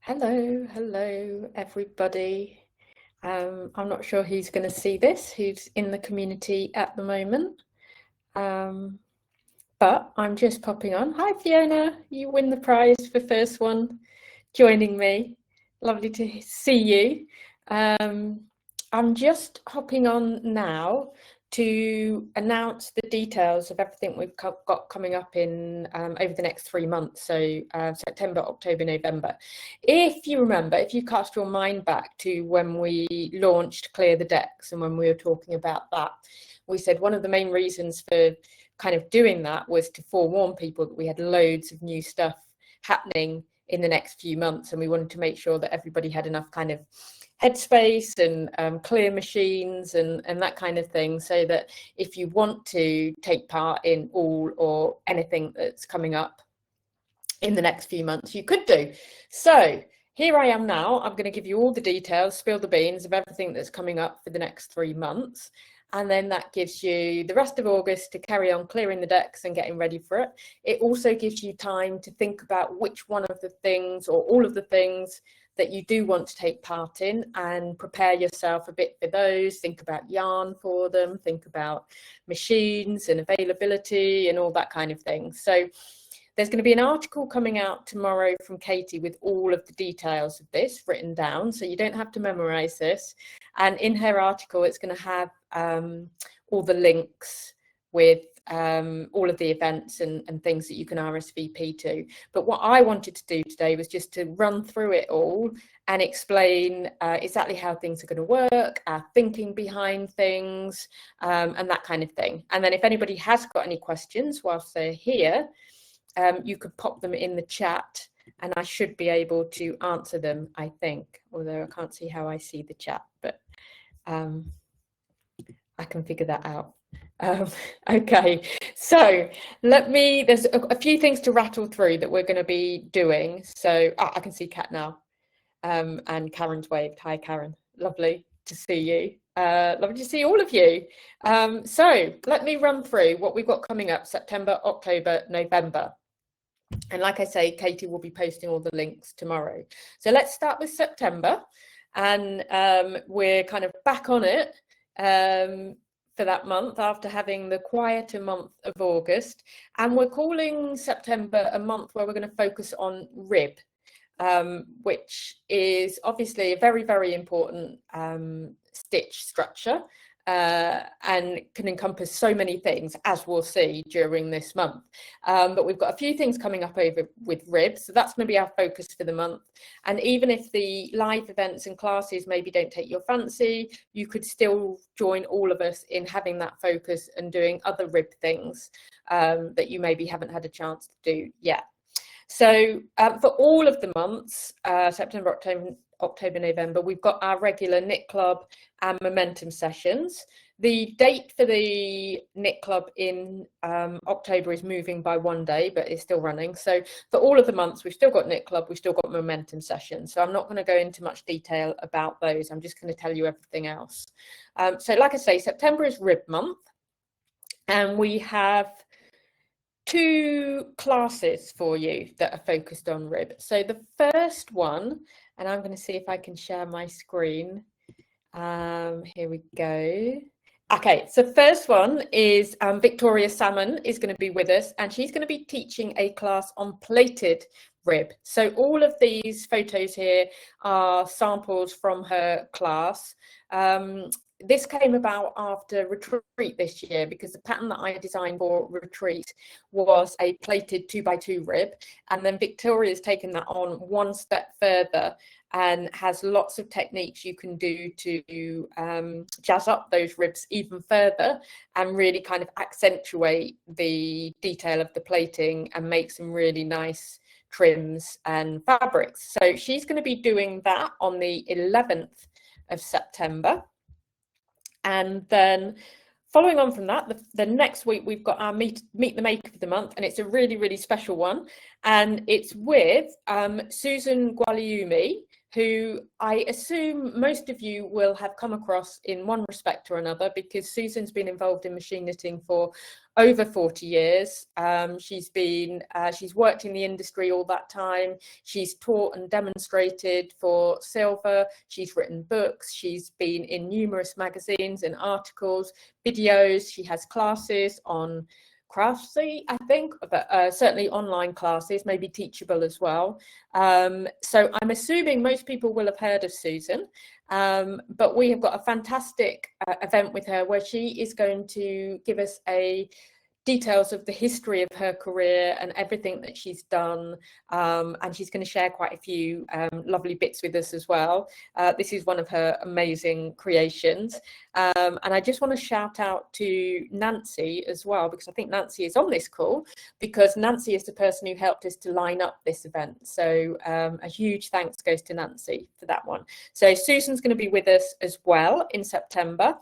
Hello, everybody. I'm not sure who's going to see this, who's in the community at the moment, but I'm just popping on. Hi, Fiona. You win the prize for first one, joining me. Lovely to see you. I'm just hopping on now to announce the details of everything we've got coming up in over the next 3 months, so September, October, November. If you remember, if you cast your mind back to when we launched Clear the Decks and when we were talking about that, we said one of the main reasons for kind of doing that was to forewarn people that we had loads of new stuff happening in the next few months, and we wanted to make sure that everybody had enough kind of headspace and clear machines and that kind of thing, so that if you want to take part in all or anything that's coming up in the next few months, you could do. So here I am now. I'm going to give you all the details, spill the beans of everything that's coming up for the next 3 months. And then that gives you the rest of August to carry on clearing the decks and getting ready for it. It also gives you time to think about which one of the things or all of the things that you do want to take part in and prepare yourself a bit for those. Think about yarn for them, think about machines and availability and all that kind of thing. So there's going to be an article coming out tomorrow from Katie with all of the details of this written down, so you don't have to memorize this. And in her article, it's going to have all the links with all of the events and things that you can RSVP to. But what I wanted to do today was just to run through it all and explain exactly how things are going to work, our thinking behind things, and that kind of thing. And then if anybody has got any questions whilst they're here, you could pop them in the chat and I should be able to answer them, I think, although I can't see how I see the chat, but I can figure that out. Okay, so there's a few things to rattle through that we're going to be doing. So I can see Kat now, and Karen's waved. Hi, Karen. Lovely to see you. Lovely to see all of you. So let me run through what we've got coming up September, October, November. And like I say, Katie will be posting all the links tomorrow. So let's start with September, and we're kind of back on it for that month after having the quieter month of August. And we're calling September a month where we're going to focus on rib, which is obviously a very, very important stitch structure. And can encompass so many things, as we'll see during this month. But we've got a few things coming up over with rib, so that's going to be our focus for the month. And even if the live events and classes maybe don't take your fancy, you could still join all of us in having that focus and doing other rib things that you maybe haven't had a chance to do yet. So for all of the months, September, October, November, we've got our regular knit club and momentum sessions. The date for the knit club in October is moving by 1 day, but it's still running. So for all of the months, we've still got knit club, we've still got momentum sessions. So I'm not going to go into much detail about those. I'm just going to tell you everything else. So like I say, September is rib month, and we have 2 classes for you that are focused on rib. So the first one, and I'm going to see if I can share my screen. Here we go. Okay, so first one is Victoria Salmon is going to be with us, and she's going to be teaching a class on plaited rib. So all of these photos here are samples from her class. This came about after retreat this year, because the pattern that I designed for retreat was a plaited 2x2 rib, and then Victoria's taken that on one step further and has lots of techniques you can do to jazz up those ribs even further and really kind of accentuate the detail of the plating and make some really nice trims and fabrics. So she's going to be doing that on the 11th of September. And then following on from that, the next week we've got our Meet the Maker of the month, and it's a really, really special one. And it's with Susan Gualiumi. who I assume most of you will have come across in one respect or another, because Susan's been involved in machine knitting for over 40 years. She's worked in the industry all that time. She's taught and demonstrated for Silver. She's written books. She's been in numerous magazines and articles, videos. She has classes on Craftsy, I think, but certainly online classes, maybe Teachable as well. So I'm assuming most people will have heard of Susan, but we have got a fantastic event with her where she is going to give us details of the history of her career and everything that she's done, and she's going to share quite a few lovely bits with us as well. This is one of her amazing creations, and I just want to shout out to Nancy as well, because I think Nancy is on this call, because Nancy is the person who helped us to line up this event. So a huge thanks goes to Nancy for that one. So Susan's going to be with us as well in September.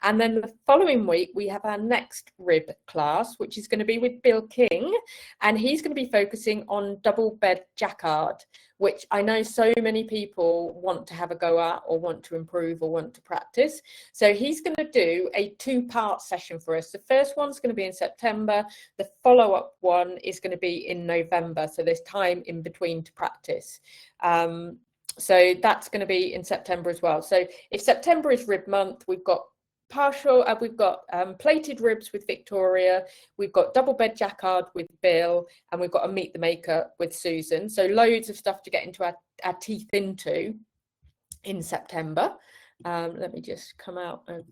And then the following week, we have our next rib class, which is going to be with Bill King. And he's going to be focusing on double bed jacquard, which I know so many people want to have a go at, or want to improve, or want to practice. So he's going to do a 2-part session for us. The first one's going to be in September. The follow-up one is going to be in November. So there's time in between to practice. So that's going to be in September as well. So if September is rib month, we've got plated ribs with Victoria, we've got double bed jacquard with Bill, and we've got a meet the maker with Susan. So loads of stuff to get into our teeth into in September. Let me just come out of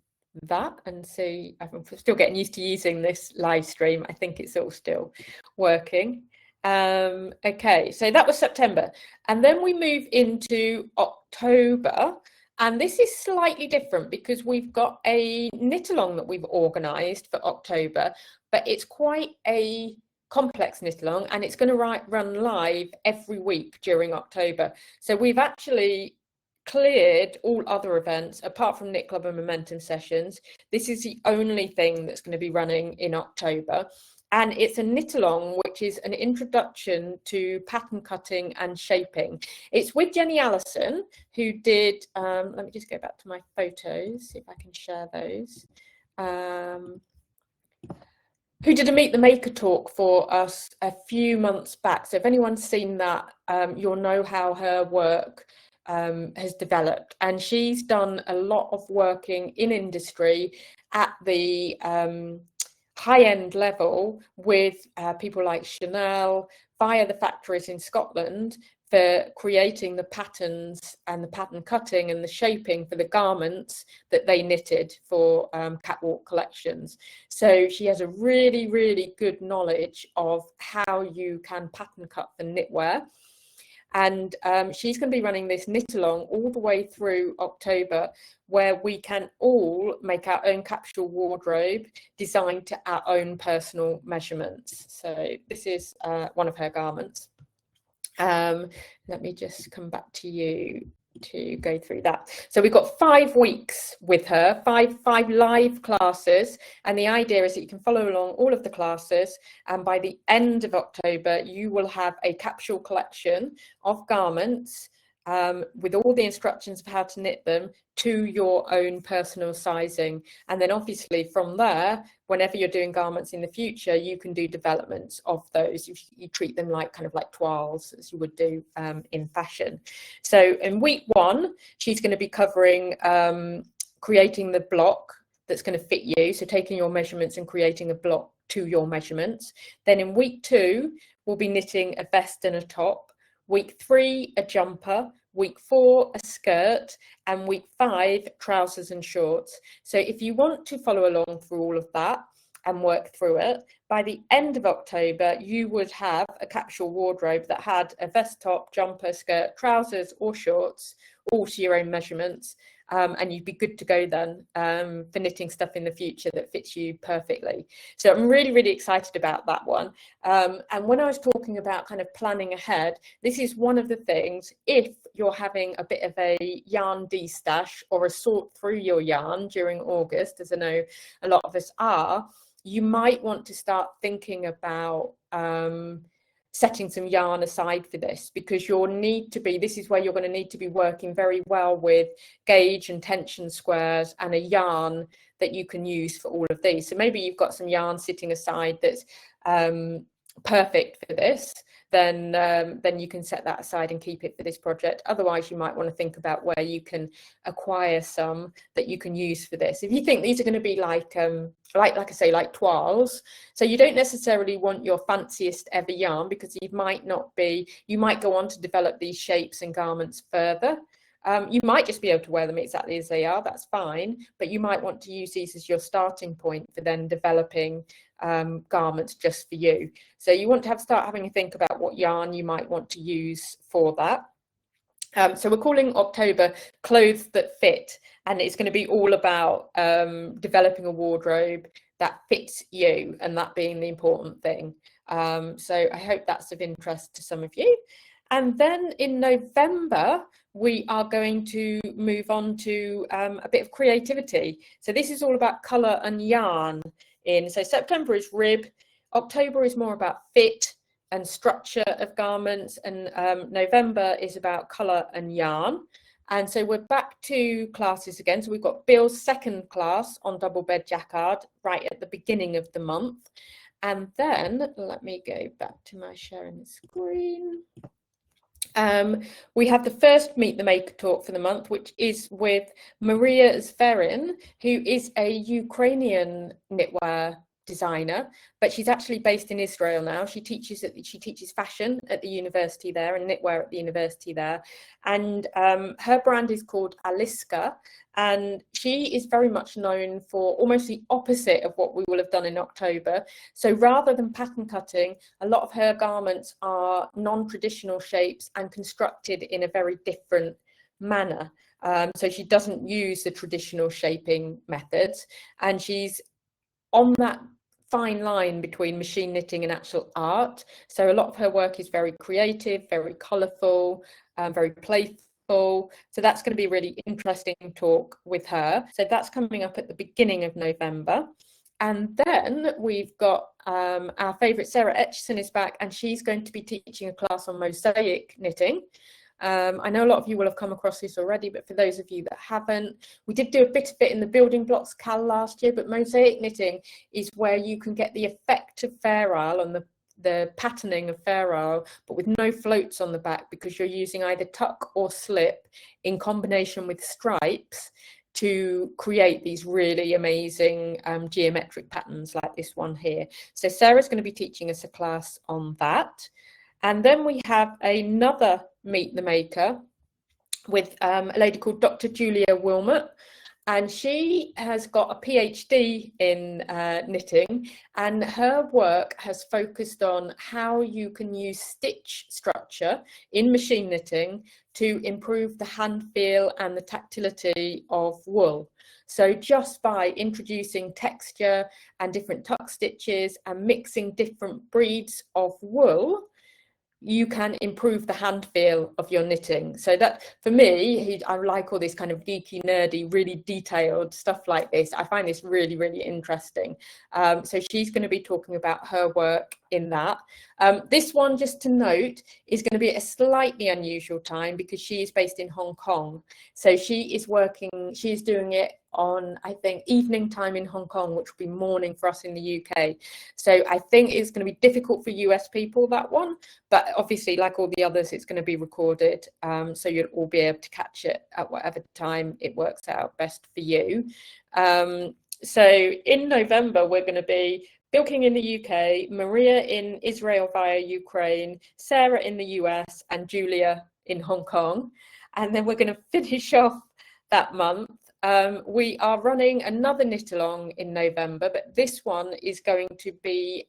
that and see. I'm still getting used to using this live stream. I think it's all still working. Okay, so that was September, and then we move into October. And this is slightly different because we've got a knit along that we've organised for October, but it's quite a complex knit along, and it's going to run live every week during October. So we've actually cleared all other events apart from Knit Club and Momentum sessions. This is the only thing that's going to be running in October. And it's a knit along, which is an introduction to pattern cutting and shaping. It's with Jenny Allison, who did, let me just go back to my photos, see if I can share those, who did a Meet the Maker talk for us a few months back. So if anyone's seen that, you'll know how her work has developed. And she's done a lot of working in industry at the high-end level with people like Chanel via the factories in Scotland for creating the patterns and the pattern cutting and the shaping for the garments that they knitted for catwalk collections. So she has a really, really good knowledge of how you can pattern cut for knitwear. And she's going to be running this knit along all the way through October, where we can all make our own capsule wardrobe designed to our own personal measurements. So this is one of her garments. Let me just come back to you to go through that. So we've got 5 weeks with her, five live classes, and the idea is that you can follow along all of the classes, and by the end of October you will have a capsule collection of garments with all the instructions of how to knit them to your own personal sizing. And then obviously from there, whenever you're doing garments in the future, you can do developments of those. You treat them like kind of like toiles, as you would do in fashion. So in week 1, she's going to be covering creating the block that's going to fit you. So taking your measurements and creating a block to your measurements. Then in week 2, we'll be knitting a vest and a top. Week 3, a jumper. Week 4, a skirt, and week 5, trousers and shorts. So if you want to follow along through all of that and work through it, by the end of October, you would have a capsule wardrobe that had a vest, top, jumper, skirt, trousers or shorts, all to your own measurements. And you'd be good to go then for knitting stuff in the future that fits you perfectly. So I'm really, really excited about that one. And when I was talking about kind of planning ahead, this is one of the things, if you're having a bit of a yarn de-stash or a sort through your yarn during August, as I know a lot of us are, you might want to start thinking about setting some yarn aside for this, because this is where you're going to need to be working very well with gauge and tension squares and a yarn that you can use for all of these. So maybe you've got some yarn sitting aside that's perfect for this, then you can set that aside and keep it for this project. Otherwise, you might want to think about where you can acquire some that you can use for this. If you think these are going to be like I say, like toiles, so you don't necessarily want your fanciest ever yarn, because you might go on to develop these shapes and garments further. You might just be able to wear them exactly as they are, that's fine, but you might want to use these as your starting point for then developing garments just for you. So you want to start having a think about what yarn you might want to use for that. So we're calling October Clothes That Fit, and it's going to be all about developing a wardrobe that fits you, and that being the important thing. So I hope that's of interest to some of you. And then in November, we are going to move on to a bit of creativity. So this is all about colour and yarn. So September is rib, October is more about fit and structure of garments, and November is about colour and yarn. And so we're back to classes again. So we've got Bill's second class on double bed jacquard right at the beginning of the month. And then let me go back to my sharing the screen. We have the first Meet the Maker talk for the month, which is with Maria Zverin, who is a Ukrainian knitwear designer, but she's actually based in Israel now. She teaches fashion at the university there and knitwear at the university there, and her brand is called Aliska, and she is very much known for almost the opposite of what we will have done in October. So rather than pattern cutting, a lot of her garments are non-traditional shapes and constructed in a very different manner. So she doesn't use the traditional shaping methods, and she's on that fine line between machine knitting and actual art. So a lot of her work is very creative, very colourful, very playful. So that's going to be a really interesting talk with her. So that's coming up at the beginning of November. And then we've got our favourite Sarah Etchison is back, and she's going to be teaching a class on mosaic knitting. I know a lot of you will have come across this already, but for those of you that haven't, we did do a bit of it in the building blocks Cal last year, but mosaic knitting is where you can get the effect of Fair Isle and the patterning of Fair Isle, but with no floats on the back, because you're using either tuck or slip in combination with stripes to create these really amazing geometric patterns like this one here. So Sarah's going to be teaching us a class on that. And then we have another Meet the Maker with a lady called Dr. Julia Wilmot, and she has got a PhD in knitting, and her work has focused on how you can use stitch structure in machine knitting to improve the hand feel and the tactility of wool. So just by introducing texture and different tuck stitches and mixing different breeds of wool, you can improve the hand feel of your knitting. So that, for me, I like all this kind of geeky, nerdy, really detailed stuff like this. I find this really, really interesting. So she's going to be talking about her work in that. This one, just to note, is going to be at a slightly unusual time because she is based in Hong Kong. So she is doing it on, I think, evening time in Hong Kong, which will be morning for us in the UK. So I think it's going to be difficult for US people, that one, but obviously, like all the others, it's going to be recorded, so you'll all be able to catch it at whatever time it works out best for you. So in November, we're going to be Bill King in the UK, Maria in Israel via Ukraine, Sarah in the US, and Julia in Hong Kong. And then we're going to finish off that month. We are running another knit along in November, but this one is going to be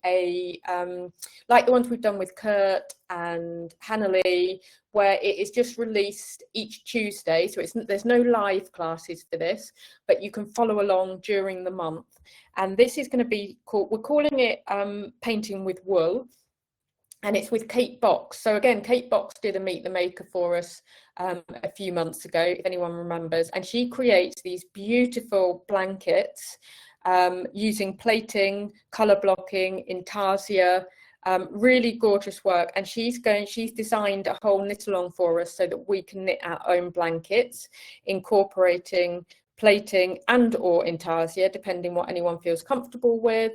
like the ones we've done with Kurt and Hannah Lee, where it is just released each Tuesday. So there's no live classes for this, but you can follow along during the month. And this is going to be we're calling it Painting with Wool. And it's with Kate Box. So again, Kate Box did a Meet the Maker for us a few months ago, if anyone remembers. And she creates these beautiful blankets using plating, colour blocking, intarsia, Really gorgeous work, and she's designed a whole knit along for us so that we can knit our own blankets, incorporating plating and or intarsia, depending what anyone feels comfortable with.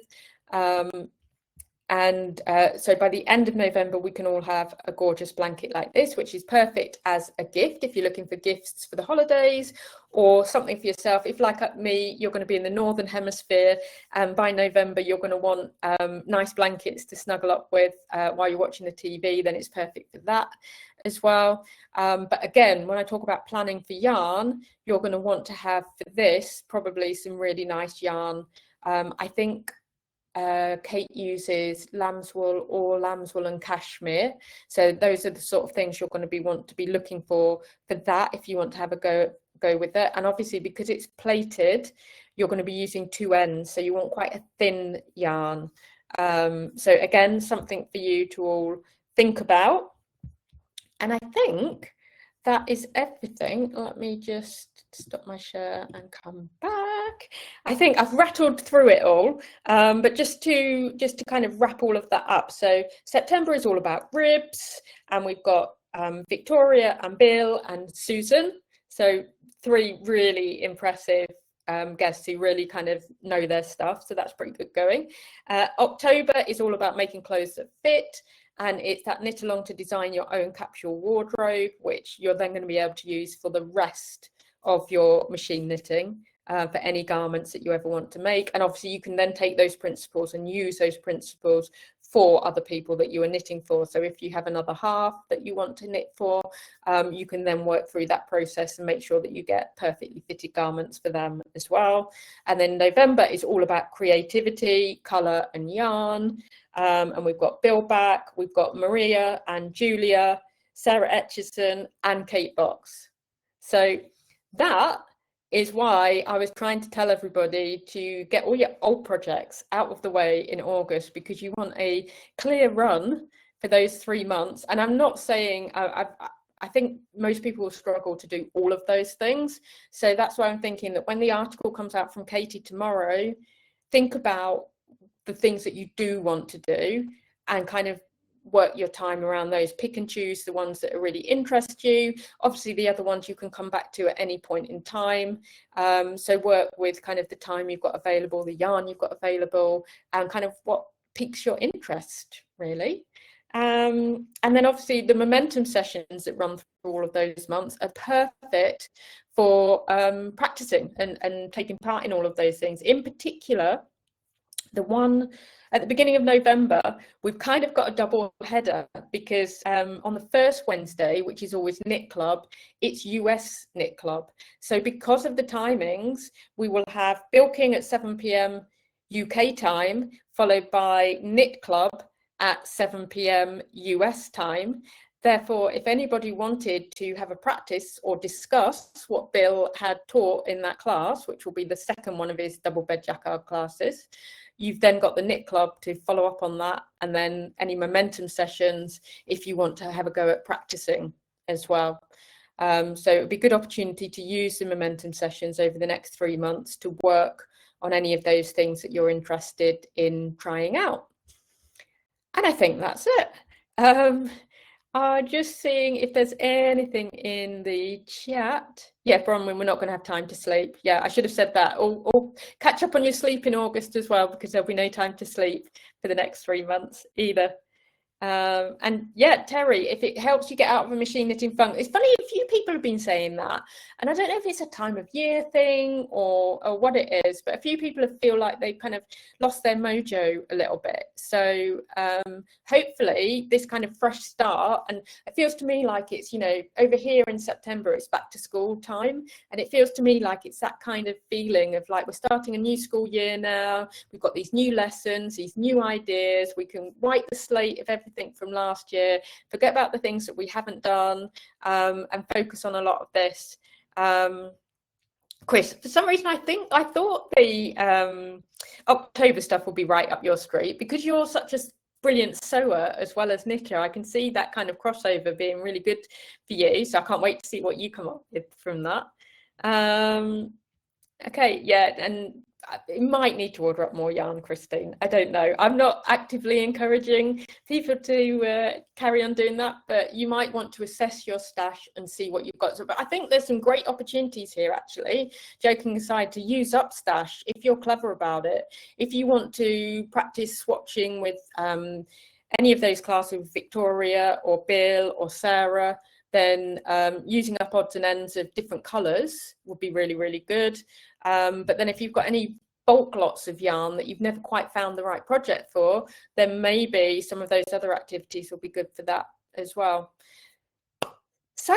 So by the end of November, we can all have a gorgeous blanket like this, which is perfect as a gift if you're looking for gifts for the holidays, or something for yourself. If, like me, you're going to be in the Northern Hemisphere, and by November you're going to want nice blankets to snuggle up with while you're watching the TV, then it's perfect for that as well. But again, when I talk about planning for yarn, you're going to want to have for this probably some really nice yarn. I think Kate uses lambswool or lambswool and cashmere, so those are the sort of things you're going to want to be looking for that if you want to have a go with it. And obviously, because it's plated, you're going to be using 2 ends, so you want quite a thin yarn. So again, something for you to all think about. And I think that is everything. Let me just stop my share and come back. I think I've rattled through it all, but just to kind of wrap all of that up. So September is all about ribs, and we've got Victoria and Bill and Susan. So 3 really impressive guests who really kind of know their stuff. So that's pretty good going. October is all about making clothes that fit. And it's that knit along to design your own capsule wardrobe, which you're then going to be able to use for the rest of your machine knitting for any garments that you ever want to make. And obviously you can then take those principles and use those principles for other people that you are knitting for. So if you have another half that you want to knit for, you can then work through that process and make sure that you get perfectly fitted garments for them as well. And then November is all about creativity, colour and yarn. And we've got Bill back, we've got Maria and Julia, Sarah Etchison and Kate Box. So that is why I was trying to tell everybody to get all your old projects out of the way in August, because you want a clear run for those 3 months. And I'm not saying, I think most people will struggle to do all of those things. So that's why I'm thinking that when the article comes out from Katie tomorrow, think about the things that you do want to do and kind of work your time around those. Pick and choose the ones that really interest you. Obviously the other ones you can come back to at any point in time. So work with kind of the time you've got available, the yarn you've got available, and kind of what piques your interest really. And then obviously the momentum sessions that run through all of those months are perfect for practicing and taking part in all of those things. In particular, the one at the beginning of November, we've kind of got a double header because on the first Wednesday, which is always Knit Club, it's US Knit Club. So because of the timings, we will have Bill King at 7 p.m. UK time, followed by Knit Club at 7 p.m. US time. Therefore, if anybody wanted to have a practice or discuss what Bill had taught in that class, which will be the second one of his double bed jacquard classes, you've then got the Knit Club to follow up on that, and then any momentum sessions if you want to have a go at practicing as well. So it would be a good opportunity to use the momentum sessions over the next 3 months to work on any of those things that you're interested in trying out. And I think that's it. Just seeing if there's anything in the chat. Yeah, Bronwyn, we're not going to have time to sleep. Yeah, I should have said that. Or catch up on your sleep in August as well, because there'll be no time to sleep for the next 3 months either. And yeah, Terry, if it helps you get out of a machine knitting funk, it's funny, a few people have been saying that, and I don't know if it's a time of year thing or what it is, but a few people feel like they've kind of lost their mojo a little bit. So hopefully this kind of fresh start, and it feels to me like it's, you know, over here in September it's back to school time, and it feels to me like it's that kind of feeling of like we're starting a new school year now, we've got these new lessons, these new ideas, we can wipe the slate of everything from last year, forget about the things that we haven't done, and focus on a lot of this. Chris, for some reason I thought the October stuff will be right up your street, because you're such a brilliant sewer as well as knitter. I can see that kind of crossover being really good for you, so I can't wait to see what you come up with from that. Okay, yeah, and you might need to order up more yarn, Christine. I don't know. I'm not actively encouraging people to carry on doing that, but you might want to assess your stash and see what you've got. So, but I think there's some great opportunities here, actually, joking aside, to use up stash if you're clever about it. If you want to practice swatching with any of those classes, with Victoria or Bill or Sarah, then using up odds and ends of different colours would be really, really good. But then if you've got any bulk lots of yarn that you've never quite found the right project for, then maybe some of those other activities will be good for that as well. So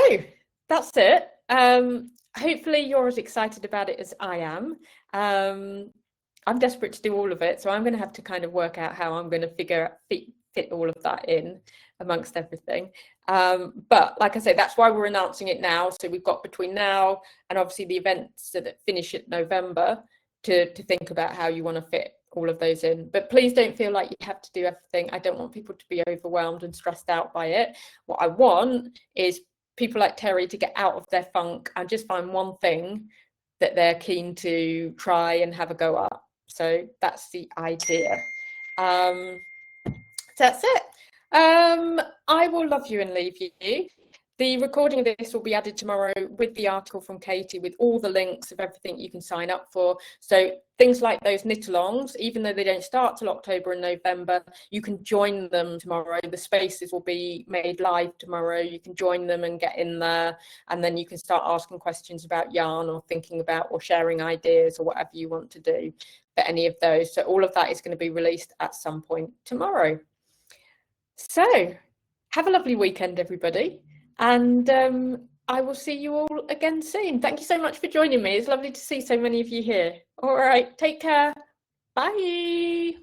that's it. Hopefully you're as excited about it as I am. I'm desperate to do all of it, so I'm going to have to kind of work out how I'm going to fit all of that in amongst everything. But like I say, that's why we're announcing it now. So we've got between now and obviously the events that finish in November to think about how you want to fit all of those in. But please don't feel like you have to do everything. I don't want people to be overwhelmed and stressed out by it. What I want is people like Terry to get out of their funk and just find one thing that they're keen to try and have a go at. So that's the idea. That's it. I will love you and leave you. The recording of this will be added tomorrow with the article from Katie with all the links of everything you can sign up for. So things like those knit-alongs, even though they don't start till October and November, you can join them tomorrow. The spaces will be made live tomorrow. You can join them and get in there, and then you can start asking questions about yarn or thinking about or sharing ideas or whatever you want to do for any of those. So all of that is going to be released at some point tomorrow. So have a lovely weekend, everybody. And I will see you all again soon. Thank you so much for joining me. It's lovely to see so many of you here. All right, take care. Bye.